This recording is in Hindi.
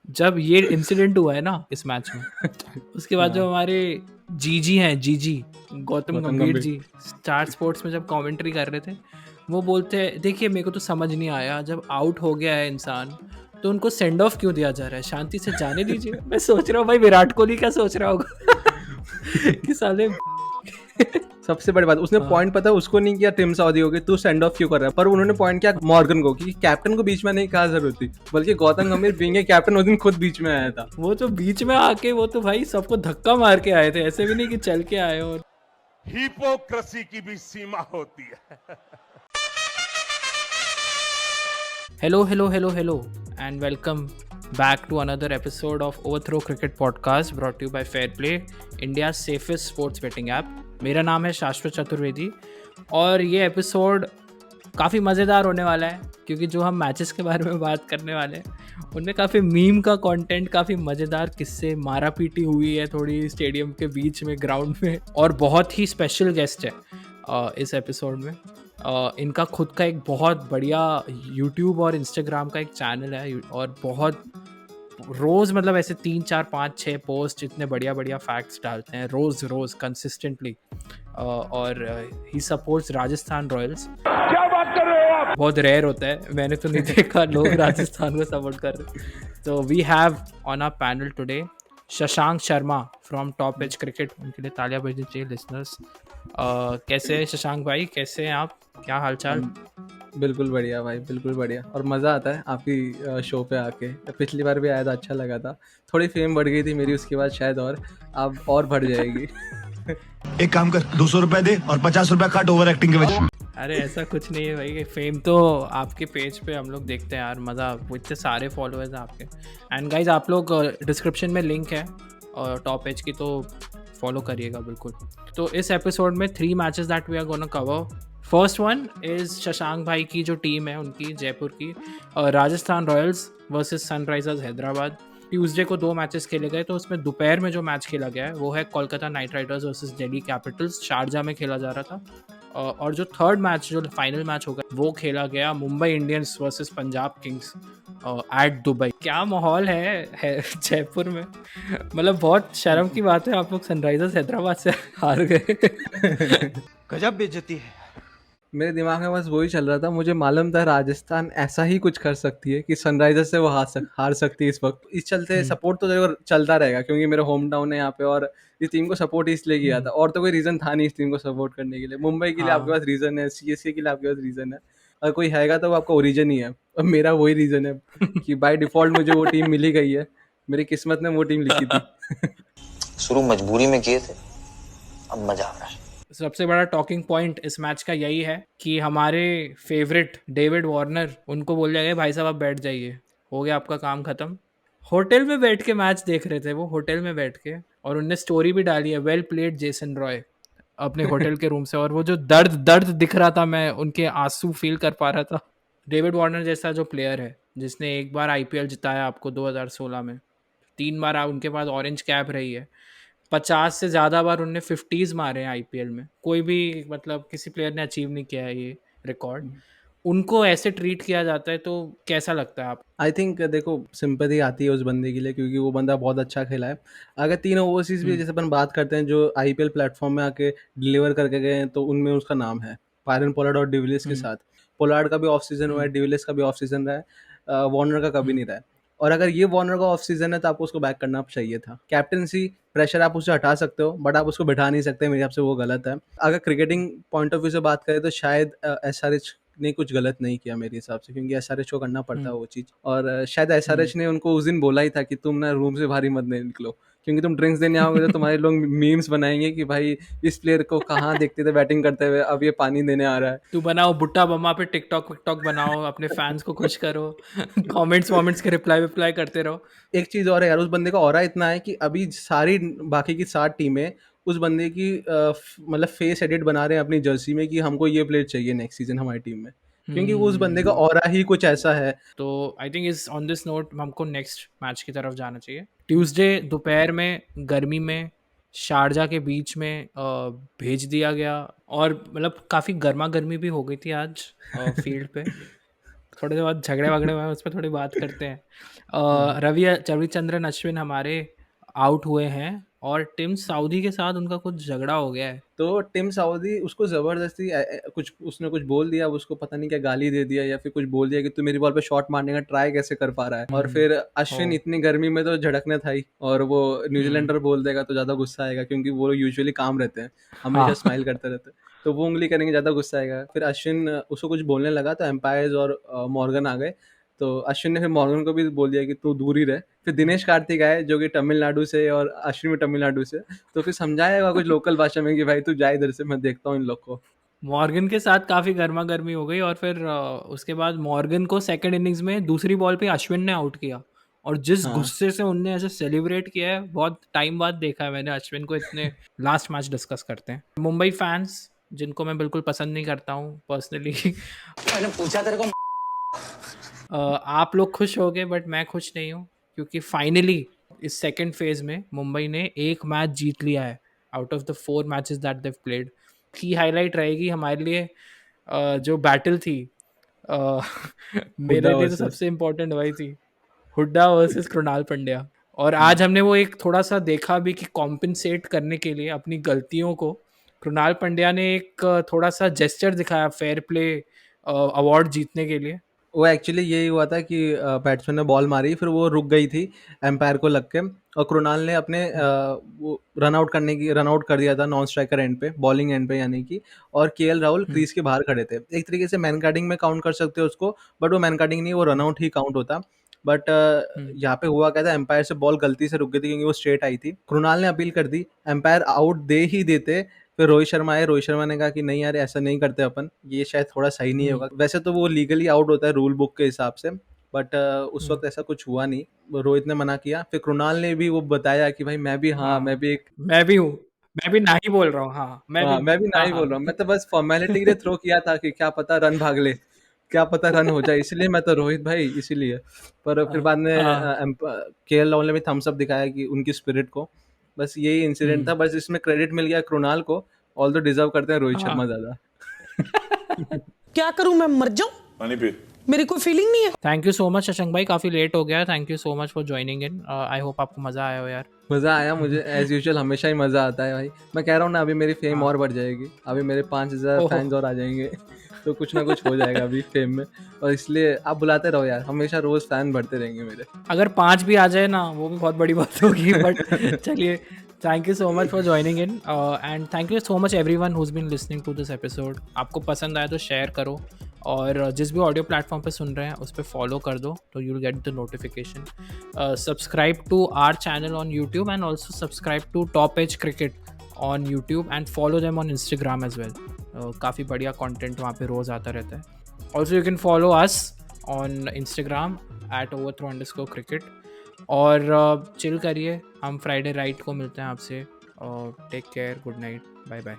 जब ये इंसिडेंट हुआ है ना इस मैच में, उसके बाद जो हाँ, हमारे जीजी हैं, जीजी गौतम गौतम गंभीर गंभीर। जी स्टार स्पोर्ट्स में जब कमेंट्री कर रहे थे, वो बोलते हैं देखिए मेरे को तो समझ नहीं आया, जब आउट हो गया है इंसान तो उनको सेंड ऑफ क्यों दिया जा रहा है, शांति से जाने दीजिए। मैं सोच रहा हूँ भाई विराट कोहली क्या सोच रहा होगा कि साले सबसे बड़ी बात, उसने हाँ, पॉइंट पता है उसको नहीं किया टिम साउदी को कि तू सेंड ऑफ क्यों कर रहा है, पर उन्होंने पॉइंट किया मॉर्गन को कि कैप्टन को बीच में नहीं कहा जरूरत थी, बल्कि गौतम गंभीर बीइंग ए कैप्टन उस दिन खुद बीच में आया था। वो तो बीच में आके वो तो भाई सबको धक्का मार के आए थे, ऐसे भी नहीं कि चल के आए। और हिपोक्रेसी की भी सीमा होती है। hello, hello, hello, hello, and welcome back to another episode of Overthrow Cricket Podcast brought to you by Fair Play, India's safest sports betting app. मेरा नाम है शाश्वत चतुर्वेदी और ये एपिसोड काफ़ी मज़ेदार होने वाला है क्योंकि जो हम मैचेस के बारे में बात करने वाले हैं उनमें काफ़ी मीम का कंटेंट, काफ़ी मज़ेदार किस्से, मारा पीटी हुई है थोड़ी स्टेडियम के बीच में, ग्राउंड में, और बहुत ही स्पेशल गेस्ट है इस एपिसोड में। इनका खुद का एक बहुत बढ़िया यूट्यूब और इंस्टाग्राम का एक चैनल है और बहुत रोज़ मतलब ऐसे 3 4 5 6 पोस्ट इतने बढ़िया बढ़िया फैक्ट्स डालते हैं रोज़ कंसिस्टेंटली। और ही सपोर्ट्स राजस्थान रॉयल्स। क्या बात कर रहे हो आप? बहुत रेयर होता है, मैंने तो नहीं देखा लोग राजस्थान को सपोर्ट कर रहे। तो we have on our panel today Shashank Sharma from top edge cricket. उनके लिए तालियां बजनी चाहिए लिसनर्स। कैसे हैं शशांक भाई, कैसे हैं आप, क्या हालचाल? बिल्कुल बढ़िया भाई, बिल्कुल बढ़िया, और मज़ा आता है आपकी शो पे आके। पिछली बार भी आया था, अच्छा लगा था। थोड़ी फेम बढ़ गई थी मेरी उसके बाद शायद, और अब और बढ़ जाएगी। एक काम कर, 200 रुपए दे और 50 रुपए काट ओवर एक्टिंग के वजह। अरे ऐसा कुछ नहीं है भाई, फेम तो आपके पेज पे हम लोग देखते हैं यार, मज़ा, वो इतने सारे फॉलोअर्स हैं आपके। एंड गाइज आप लोग डिस्क्रिप्शन में लिंक है और टॉप एज की, तो फॉलो करिएगा बिल्कुल। तो इस एपिसोड में 3 matches that we are gonna cover. First one is Shashank भाई की जो टीम है उनकी, जयपुर की, Rajasthan Royals versus Sunrisers Hyderabad. Tuesday को 2 मैचेस खेले गए, तो उसमें दोपहर में जो मैच खेला गया है वो है Kolkata Knight Riders versus Delhi Capitals, Sharjah में खेला जा रहा था। और जो थर्ड मैच, जो फाइनल मैच होगा, वो खेला गया Mumbai Indians versus Punjab Kings at Dubai. क्या माहौल है जयपुर में, मतलब बहुत शर्म की बात है, आप लोग सनराइजर्स हैदराबाद से हार गए। गजब बेइज्जती है। मेरे दिमाग में बस वही चल रहा था, मुझे मालूम था राजस्थान ऐसा ही कुछ कर सकती है कि सनराइजर्स से वो हार सकती है इस वक्त। इस चलते सपोर्ट तो जरूर चलता रहेगा क्योंकि मेरा होम टाउन है यहाँ पे, और इस टीम को सपोर्ट इसलिए किया था, और तो कोई रीज़न था नहीं इस टीम को सपोर्ट करने के लिए। मुंबई के लिए आपके हाँ पास रीज़न है, सीएसके के लिए आपके पास रीज़न है, अगर कोई हैगा तो वो आपका ओरिजिन ही है, और मेरा वही रीज़न है कि बाय डिफ़ॉल्ट मुझे वो टीम मिली गई है, मेरी किस्मत ने वो टीम लिखी थी। शुरू मजबूरी में किए थे, अब मजा आ रहा है। सबसे बड़ा टॉकिंग पॉइंट इस मैच का यही है कि हमारे फेवरेट डेविड वार्नर, उनको बोल दिया गया भाई साहब आप बैठ जाइए, हो गया आपका काम खत्म। होटल में बैठ के मैच देख रहे थे वो, होटल में बैठ के, और उनने स्टोरी भी डाली है, वेल प्लेड जेसन रॉय, अपने होटल के रूम से। और वो जो दर्द दर्द दिख रहा था, मैं उनके आंसू फील कर पा रहा था। डेविड वार्नर जैसा जो प्लेयर है जिसने एक बार आईपीएल जिताया आपको 2016 में, 3 बार उनके पास ऑरेंज कैप रही है, 50 से ज़्यादा बार उनने 50s मारे हैं आईपीएल में, कोई भी मतलब किसी प्लेयर ने अचीव नहीं किया है ये रिकॉर्ड। उनको ऐसे ट्रीट किया जाता है तो कैसा लगता है आप? आई थिंक देखो, सिंपैथी आती है उस बंदे के लिए क्योंकि वो बंदा बहुत अच्छा खेला है। अगर 3 ओवरसीज़ भी जैसे अपन बात करते हैं जो आईपीएल प्लेटफॉर्म में आके डिलीवर करके गए हैं, तो उनमें उसका नाम है बायरन पोलार्ड और डिविलियर्स के हम्म साथ। पोलार्ड का भी ऑफ सीजन हुआ है, हम्म डिविलियर्स का भी ऑफ सीजन रहा है, वार्नर का कभी हम्म नहीं रहा है। और अगर ये वार्नर का ऑफ सीजन है तो आपको उसको बैक करना चाहिए था। कैप्टनसी प्रेशर आप उससे हटा सकते हो, बट आप उसको बिठा नहीं सकते, मेरे हिसाब से वो गलत है। अगर क्रिकेटिंग पॉइंट ऑफ व्यू से बात करें तो शायद एसआरएच ने कुछ गलत नहीं किया मेरे हिसाब से, क्योंकि एसआरएच को करना पड़ता है वो चीज़। और शायद एसआरएच ने उनको उस दिन बोला ही था कि तुम ना रूम से भारी मत निकलो, क्योंकि तुम ड्रिंक्स देने आओगे तो तुम्हारे लोग मीम्स बनाएंगे कि भाई इस प्लेयर को कहाँ देखते थे बैटिंग करते हुए, अब ये पानी देने आ रहा है। तू बनाओ बुट्टा बम्मा पे टिकटॉक विकटॉक बनाओ, अपने फैंस को खुश करो, कमेंट्स वॉमेंट्स के रिप्लाई विप्लाई करते रहो। एक चीज़ और है यार, उस बंदे का ऑरा इतना है कि अभी सारी बाकी की 7 टीमें उस बंदे की मतलब फेस एडिट बना रहे हैं अपनी जर्सी में कि हमको ये प्लेयर चाहिए नेक्स्ट सीजन हमारी टीम में, क्योंकि वो उस बंदे का ऑरा ही कुछ ऐसा है। तो आई थिंक इस ऑन दिस नोट हमको नेक्स्ट मैच की तरफ जाना चाहिए। ट्यूसडे दोपहर में गर्मी में शारजा के बीच में भेज दिया गया, और मतलब काफ़ी गर्मा गर्मी भी हो गई थी आज फील्ड पे। थोड़े बहुत झगड़े वगड़े हुए हैं, उस पर थोड़ी बात करते हैं। रविचंद्रन अश्विन हमारे आउट हुए हैं और टिम साउदी के साथ उनका कुछ झगड़ा हो गया है। तो टिम साउदी उसको ज़बरदस्ती कुछ उसने कुछ बोल दिया, उसको पता नहीं क्या गाली दे दिया या फिर कुछ बोल दिया कि तू मेरी बॉल पे शॉट मारने का ट्राई कैसे कर पा रहा है। और फिर अश्विन इतनी गर्मी में तो झड़कने था ही, और वो न्यूजीलैंडर बोल देगा तो ज़्यादा गुस्सा आएगा, क्योंकि वो यूजुअली काम रहते हैं, हमेशा हाँ। स्माइल करते रहते हैं, तो वो उंगली करेंगे ज़्यादा गुस्सा आएगा। फिर अश्विन उसको कुछ बोलने लगा तो एम्पायर्स और मॉर्गन आ गए, तो अश्विन ने फिर मॉर्गन को भी बोल दिया कि तू दूर ही रह। फिर दिनेश कार्तिक आए जो कि तमिलनाडु से, और अश्विन भी तमिलनाडु से, तो फिर समझाएगा कुछ लोकल भाषा में कि भाई तू जा इधर से, मैं देखता हूँ इन लोग को। मॉर्गन के साथ काफ़ी गर्मा गर्मी हो गई और फिर उसके बाद मॉर्गन को सेकंड इनिंग्स में दूसरी बॉल पे अश्विन ने आउट किया, और जिस हाँ। गुस्से से उनने ऐसे सेलिब्रेट किया है, बहुत टाइम बाद देखा है मैंने अश्विन को इतने। लास्ट मैच डिस्कस करते हैं मुंबई फैंस, जिनको मैं बिल्कुल पसंद नहीं करता हूँ पर्सनली। मैंने पूछा तेरे को। आप लोग खुश हो गए बट मैं खुश नहीं हूँ, क्योंकि फाइनली इस सेकंड फेज में मुंबई ने एक मैच जीत लिया है out of the 4 matches that they've played. की हाईलाइट रहेगी हमारे लिए जो बैटल थी, अ, मेरे लिए तो वर्सेस सबसे इम्पोर्टेंट वही थी, हुड्डा वर्सेस कृणाल पंड्या। और आज हमने वो एक थोड़ा सा देखा भी कि कॉम्पनसेट करने के लिए अपनी गलतियों को, कृणाल पंड्या ने एक थोड़ा सा जेस्चर दिखाया फेयर प्ले अवार्ड जीतने के लिए। वो एक्चुअली यही हुआ था कि बैट्समैन ने बॉल मारी, फिर वो रुक गई थी एम्पायर को लग के, और कृणाल ने अपने वो रन आउट कर दिया था नॉन स्ट्राइकर एंड पे, बॉलिंग एंड पे यानी कि, और केएल राहुल क्रीज के बाहर खड़े थे। एक तरीके से मैन कार्डिंग में काउंट कर सकते हो उसको, बट वो मैन कार्डिंग नहीं, वो रन आउट ही काउंट होता। बट यहाँ पे हुआ क्या था, एम्पायर से बॉल गलती से रुक गई थी क्योंकि वो स्ट्रेट आई थी। कृणाल ने अपील कर दी, एम्पायर आउट दे ही देते। फिर रोहित शर्मा आए, रोहित शर्मा ने कहा कि नहीं यार ऐसा नहीं करते अपन, ये शायद थोड़ा सही नहीं होगा। वैसे तो वो लीगली आउट होता है रूल बुक के हिसाब से, बट उस वक्त ऐसा कुछ हुआ नहीं, रोहित ने मना किया। फिर कृणाल ने भी वो बताया कि भाई मैं भी मैं भी एक मैं भी हूँ, मैं भी ना ही बोल रहा हूँ, हाँ मैं भी हूँ, मैं भी ना हाँ ही बोल हाँ। रहा हूँ, मैं तो बस फॉर्मेलिटी के लिए थ्रो किया था कि क्या पता रन भाग ले, क्या पता रन हो जाए, इसलिए मैं तो रोहित भाई इसीलिए। पर फिर बाद में केएल राहुल ने भी थम्स अप दिखाया कि उनकी स्पिरिट को। बस यही इंसिडेंट था, बस इसमें क्रेडिट मिल गया कृणाल को, ऑल तो डिजर्व करते हैं रोहित शर्मा ज्यादा। क्या करूं, मैं मर जाऊं, मेरी कोई फीलिंग नहीं है। Thank you so much Shashank भाई, काफ़ी लेट हो गया, thank you so much for joining in. I hope आपको मज़ा आया हो यार। मज़ा आया मुझे, एज यूजुअल हमेशा ही मज़ा आता है भाई। मैं कह रहा हूँ ना, अभी मेरी फेम और बढ़ जाएगी, अभी मेरे 5000 ओहो। फैंस और आ जाएंगे, तो कुछ ना कुछ हो जाएगा अभी फेम में। और इसलिए आप बुलाते रहो यार, हमेशा रोज फैन बढ़ते रहेंगे मेरे। अगर 5 भी आ जाए ना, वो भी बहुत बड़ी बात होगी, बट चलिए, thank you so much for joining in, and thank you so much everyone who is been listening to this episode. आपको पसंद आया तो शेयर करो, और जिस भी ऑडियो प्लेटफॉर्म पे सुन रहे हैं उस पर फॉलो कर दो, तो you will get the notification. Subscribe to our channel on YouTube, and also subscribe to top edge cricket on YouTube, and follow them on Instagram as well. काफ़ी बढ़िया कंटेंट वहाँ पे रोज़ आता रहता है। Also you can follow us on Instagram @overthrow_cricket, और चिल करिए, हम फ्राइडे राइट को मिलते हैं आपसे। Take care, good night, bye bye.